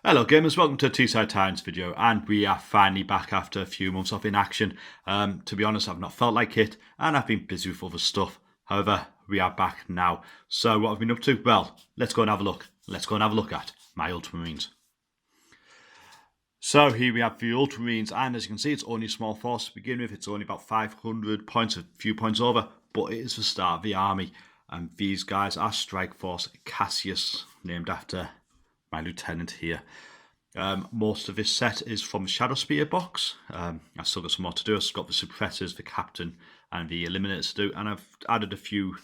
Hello gamers, welcome to a Teesside Tyrants video, and we are finally back after a few months off in action. To be honest, I've not felt like it, and I've been busy with other stuff. However, we are back now. So what have we been up to? Well, let's go and have a look. Let's go and have a look at my Ultramarines. So here we have the Ultramarines, and as you can see, it's only a small force to begin with. It's only about 500 points, a few points over, but it is the start of the army. And these guys are Strike Force Cassius, named after my lieutenant here. Most of this set is from the Shadow Spear box. I've still got some more to do. I've got the suppressors, the captain, and the eliminators to do, and I've added a few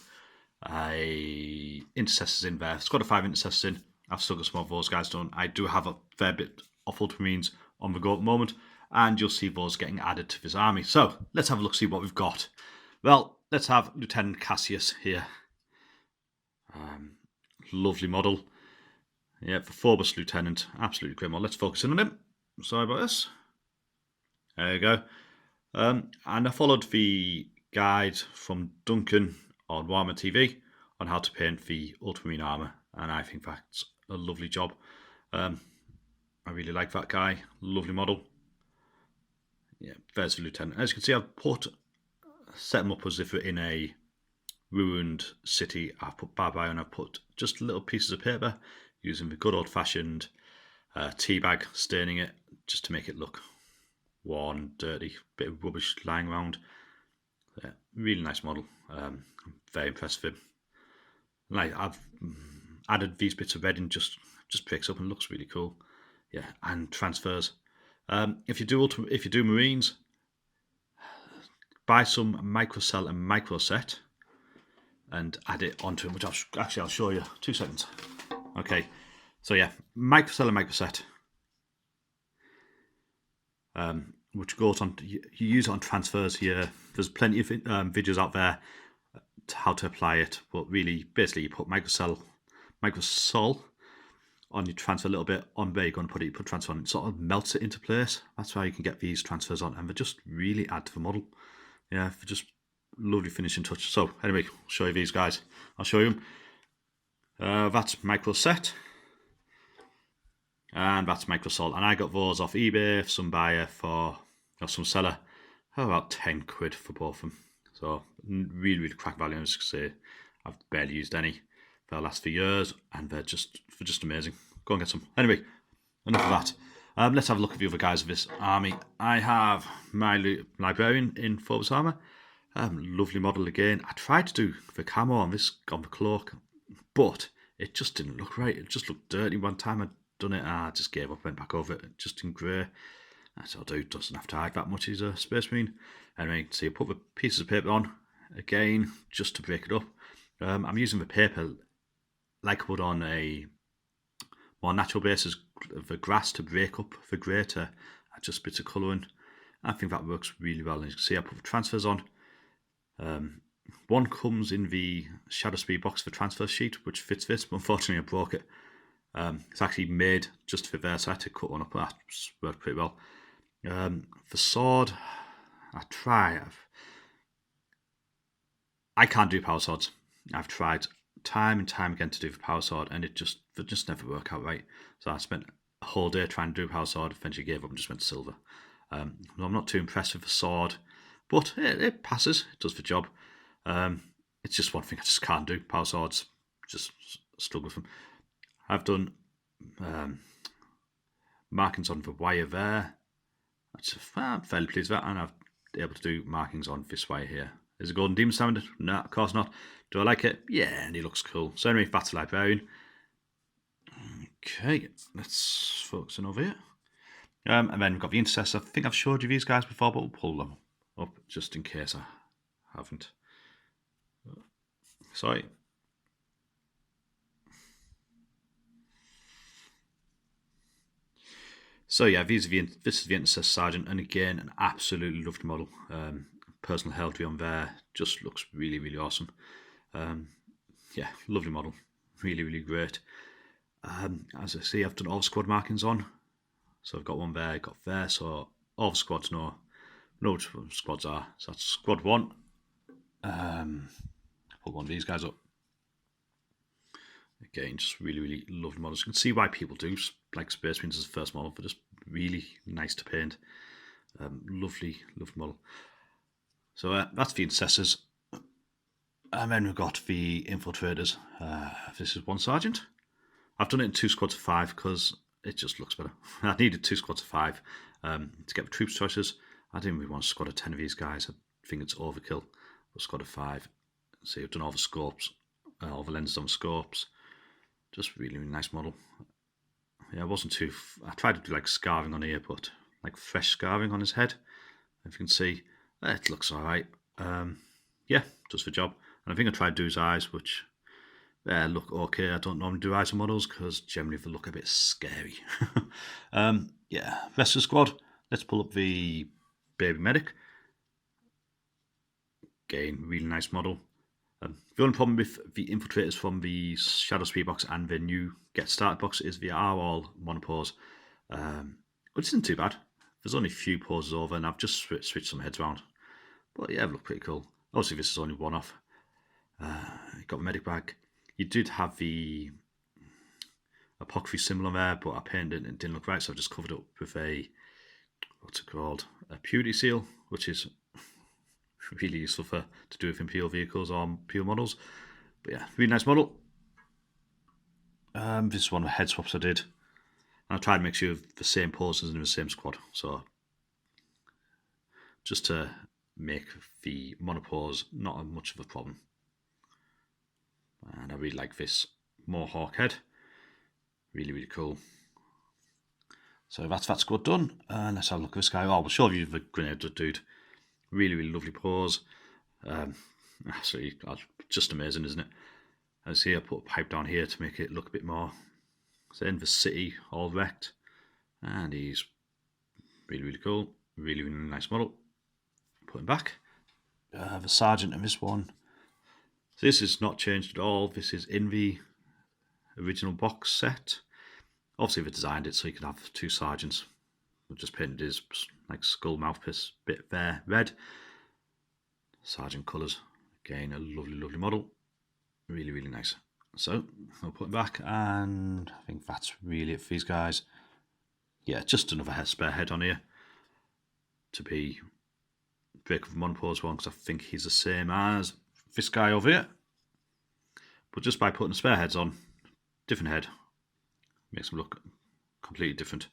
intercessors in there. Squad of 5 intercessors in. I've still got some of those guys done. I do have a fair bit of Ultramarines on the go at the moment, and you'll see those getting added to this army. So let's have a look, see what we've got. Well, let's have Lieutenant Cassius here. Lovely model. Yeah, the Phobos Lieutenant, absolutely great model. Let's focus in on him. Sorry about this. There you go. And I followed the guide from Duncan on Warhammer TV on how to paint the Ultramarine armour, and I think that's a lovely job. I really like that guy. Lovely model. Yeah, there's the Lieutenant. As you can see, I've set him up as if we're in a ruined city. I've put barbarian, I've put just little pieces of paper using the good old-fashioned tea bag, staining it just to make it look worn, dirty, bit of rubbish lying around. Yeah, really nice model. I'm very impressed with him. Like, I've added these bits of red and just breaks up and looks really cool. Yeah, and transfers. If you do Marines, buy some microcell and microset and add it onto them, which I'll show you. 2 seconds. Okay, so yeah, microcell and microset, which goes on. You use it on transfers here. There's plenty of videos out there to how to apply it, but really, basically, you put microcell on your transfer a little bit on where you're going to put it. You put transfer on, it sort of melts it into place. That's how you can get these transfers on, and they just really add to the model. Yeah, they're just lovely finishing touch. So anyway, I'll show you these guys. I'll show you them. That's microset, and that's microsalt, and I got those off eBay, some buyer or some seller, about 10 quid for both of them. So really crack value. As you can see, I've barely used any. They'll last for years, and they're just amazing. Go and get some. Anyway, enough of that. Let's have a look at the other guys of this army. I have my librarian in Phobos armor. Lovely model again. I tried to do the camo on the cloak, but it just didn't look right. It just looked dirty. One time I'd done it, I just gave up, went back over it, just in grey. That's all, dude doesn't have to hide that much. He's a Space Marine. Anyway, so you put the pieces of paper on again, just to break it up. I'm using the paper like I would on a more natural basis, the grass, to break up the grey, to add just bits of colouring. I think that works really well. As you can see, I put the transfers on. One comes in the Shadow Speed box for transfer sheet, which fits this, but unfortunately I broke it. It's actually made just to fit there, so I had to cut one up. That worked pretty well. The sword, I can't do power swords. I've tried time and time again to do the power sword, and they just never work out right. So I spent a whole day trying to do a power sword, eventually gave up and just went to silver. I'm not too impressed with the sword, but it passes, it does the job. It's just one thing I just can't do. Power swords, just struggle with them. I've done markings on the wire there. I'm fairly pleased with that, and I've been able to do markings on this wire here. Is it Golden Demon standard? No, of course not. Do I like it? Yeah, and he looks cool. So anyway, that's the librarian. Okay, let's focus on over here. And then we've got the intercessor. I think I've showed you these guys before, but we'll pull them up just in case I haven't. Sorry. So yeah, this is the Intercessor Sergeant, and again, an absolutely lovely model. Personal heraldry on there just looks really awesome. Yeah, lovely model, really great. As I see, I've done all the squad markings on, so I've got one there, got there, so all the squads know which squads are. So that's squad 1. Put one of these guys up. Again, just really, really lovely models. You can see why people do like Space Marines as a first model. They're just really nice to paint. Lovely, lovely model. So that's the Incessors. And then we've got the Infiltrators. This is 1 Sergeant. I've done it in 2 squads of 5 because it just looks better. I needed 2 squads of 5 to get the troops choices. I didn't really want a squad of 10 of these guys. I think it's overkill. A squad of 5. See, I've done all the scopes, all the lenses on the scopes. Just really, really nice model. Yeah, it wasn't too... I tried to do like scarving on here, but like fresh scarving on his head. If you can see, it looks alright. Yeah, does the job. And I think I tried to do his eyes, which look okay. I don't normally do eyes on models because generally they look a bit scary. Yeah, rest of the squad. Let's pull up the Baby Medic. Again, really nice model. The only problem with the Infiltrators from the Shadow Speed box and the new Get Started box is they are all monopose, which isn't too bad. There's only a few poses over, and I've just switched some heads around. But yeah, they look pretty cool. Obviously, this is only one off. You got the medic bag. You did have the apocryphy symbol on there, but I painted it and it didn't look right, so I just covered it up with a, what's it called? A purity seal, which is really useful to do with Imperial vehicles or Imperial models. But yeah, really nice model. This is one of the head swaps I did. And I tried to make sure the same poses in the same squad. So just to make the monopose not much of a problem. And I really like this Mohawk head. Really, really cool. So that's that squad done. And let's have a look at this guy. Oh, we'll show you the Grenade Dude. Really, really lovely pose. Absolutely, just amazing, isn't it? As here, I put a pipe down here to make it look a bit more. So in the city, all wrecked. And he's really, really cool. Really, really nice model. Put him back. The Sergeant in this one. So this is not changed at all. This is in the original box set. Obviously, they designed it so you could have 2 Sergeants. We've just painted his like skull mouthpiece bit there red. Sergeant colours. Again, a lovely, lovely model. Really, really nice. So I'll put him back, and I think that's really it for these guys. Yeah, just another spare head on here to be break of monopose one, because I think he's the same as this guy over here. But just by putting spare heads on, different head, makes them look completely different.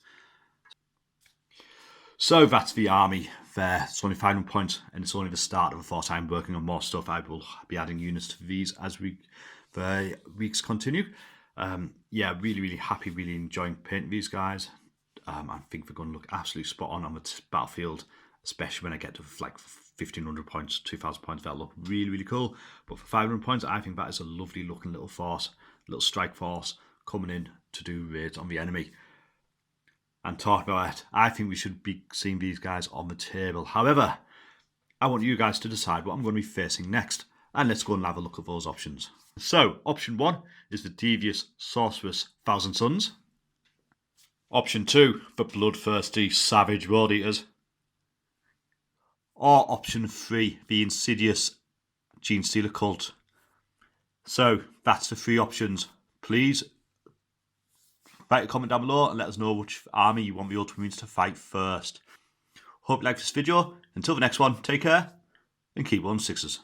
So that's the army there. It's only 500 points, and it's only the start of a force. I'm working on more stuff. I will be adding units to these as the weeks continue. Yeah, really, really happy, really enjoying painting these guys. I think they're going to look absolutely spot on the battlefield, especially when I get to like 1,500 points, 2,000 points. That'll look really, really cool. But for 500 points, I think that is a lovely looking little force, little strike force coming in to do raids on the enemy. And talking about it, I think we should be seeing these guys on the table. However, I want you guys to decide what I'm going to be facing next. And let's go and have a look at those options. So, option 1 is the Devious Sorceress Thousand Suns. Option 2, the Bloodthirsty Savage World Eaters. Or option 3, the Insidious Genestealer Cult. So, that's the 3 options. Please write a comment down below and let us know which army you want the Ultramarines to fight first. Hope you liked this video. Until the next one, take care and keep on 6s.